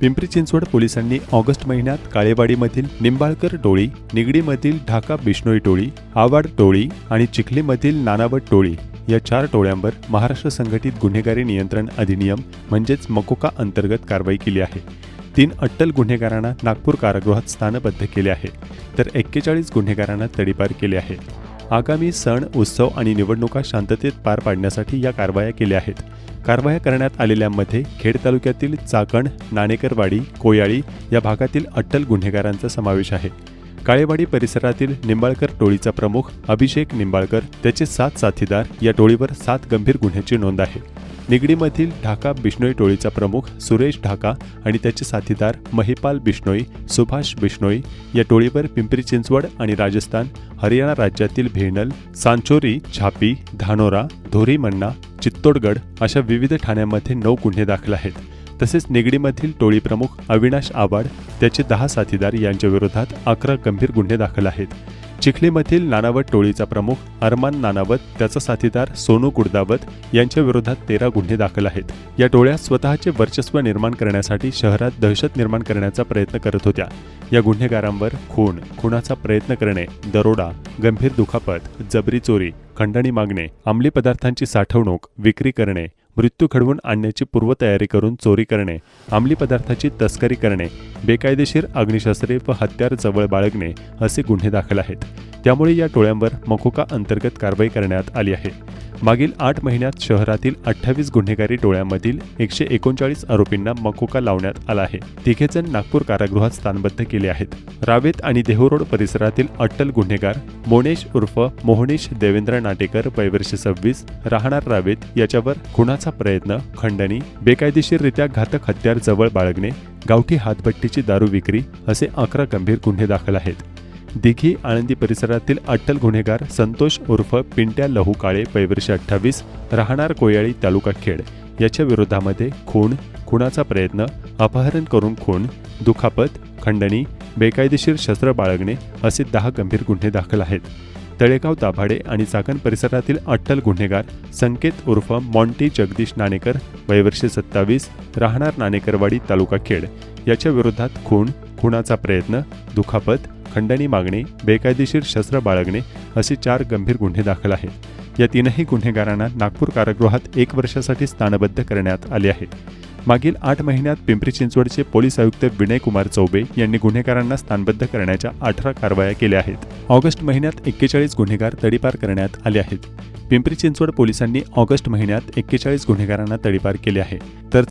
पिंपरी चिंचवड पोलिसांनी ऑगस्ट महिन्यात काळेवाडीमधील निंबाळकर टोळी, निगडीमधील ढाका बिश्नोई टोळी, आवाड टोळी आणि चिखलीमधील नानावट टोळी या 4 टोळ्यांवर महाराष्ट्र संघटित गुन्हेगारी नियंत्रण अधिनियम म्हणजेच मकोका अंतर्गत कारवाई केली आहे। 3 अट्टल गुन्हेगारांना नागपूर कारागृहात स्थानबद्ध केले आहे, तर 41 गुन्हेगारांना तडीपार केले आहे। आगामी सण, उत्सव आणि निवडणुका शांततेत पार पाडण्यासाठी या कारवाया केल्या आहेत। कारवाया करण्यात आलेल्यांमध्ये खेड तालुक्यातील चाकण, नाणेकरवाडी, कोयाळी या भागातील अट्टल गुन्हेगारांचा समावेश आहे। काळेवाडी परिसरातील निंबाळकर टोळीचा प्रमुख अभिषेक निंबाळकर, त्याचे 7 साथीदार या टोळीवर 7 गंभीर गुन्ह्यांची नोंद आहे। निगडीमधील ढाका बिश्नोई टोळीचा प्रमुख सुरेश ढाका आणि त्याचे साथीदार महिपाल बिश्नोई, सुभाष बिश्नोई या टोळीवर पिंपरी चिंचवड आणि राजस्थान, हरियाणा राज्यातील भेनल, सांचोरी, झापी, धानोरा, धोरीमन्ना, चित्तोडगड अशा विविध ठाण्यांमध्ये 9 गुन्हे दाखल आहेत। तसेच निगडीमधील टोळी प्रमुख अविनाश आवाड, त्याचे 10 साथीदार यांच्या विरोधात 11 गंभीर गुन्हे दाखल आहेत। चिखलीमधील नानावत टोळीचा प्रमुख अरमान नानावत, त्याचा साथीदार सोनू कुडदावत यांच्या विरोधात 13 गुन्हे दाखल आहेत। या टोळ्या स्वतःचे वर्चस्व निर्माण करण्यासाठी शहरात दहशत निर्माण करण्याचा प्रयत्न करत होत्या। या गुन्हेगारांवर खून, खुनाचा प्रयत्न करणे, दरोडा, गंभीर दुखापत, जबरी चोरी, खंडणी मागणे, अंमली पदार्थांची साठवणूक, विक्री करणे, मृत्यू घडवून आणण्याची पूर्वतयारी करून चोरी करणे, अंमली पदार्थाची तस्करी करणे, बेकायदेशीर अग्निशस्त्रे व हत्यार जवळ बाळगणे असे गुन्हे दाखल आहेत। त्यामुळे या टोळ्यांवर मकोका अंतर्गत कारवाई करण्यात आली आहे। मागील 8 महिन्यात शहरातील 28 गुन्हेगारी टोळ्यांमधील 139 आरोपींना मकोका लावण्यात आला आहे। 3 जण नागपूर कारागृहात स्थानबद्ध केले आहेत। रावेत आणि देहू रोड परिसरातील अट्टल गुन्हेगार मोनेश उर्फ मोहनीश देवेंद्र नाटेकर, वय वर्ष 26, राहणार रावेत याच्यावर खुनाचा प्रयत्न, खंडणी, बेकायदेशीररित्या घातक हत्यार जवळ बाळगणे, गावठी हातभट्टीची दारू विक्री असे 11 गंभीर गुन्हे दाखल आहेत। दिघी आळंदी परिसरातील अट्टल गुन्हेगार संतोष उर्फ पिंट्या लहू काळे, वय वर्ष 28, राहणार कोयाळी, तालुका खेड याच्या विरोधामध्ये खून, खुनाचा प्रयत्न, अपहरण करून खून, दुखापत, खंडणी, बेकायदेशीर शस्त्र बाळगणे असे 10 गंभीर गुन्हे दाखल आहेत। तळेगाव, दाभाडे आणि चाकण परिसरातील अट्टल गुन्हेगार संकेत उर्फ मॉन्टी जगदीश नाणेकर, वय वर्ष 27, राहणार नाणेकरवाडी, तालुका खेड याच्या विरोधात खून, खुनाचा प्रयत्न, दुखापत, खंडणी मागणे, बेकायदेशीर शस्त्र बाळगणे असे 4 गंभीर गुन्हे दाखल आहेत। या 3ही गुन्हेगारांना नागपूर कारागृहात 1 वर्षासाठी स्थानबद्ध करण्यात आले आहे। मागील 8 महिन्यात पिंपरी चिंचवडचे पोलीस आयुक्त विनय कुमार चौबे यांनी गुन्हेगारांना स्थानबद्ध करण्याच्या 18 कारवाया केल्या आहेत। ऑगस्ट महिन्यात 41 गुन्हेगार तडीपार करण्यात आले आहेत। पिंपरी चिंचवड पोलिसांनी ऑगस्ट महिन्यात 41 गुन्हेगारांना तडीपार केले आहे। तर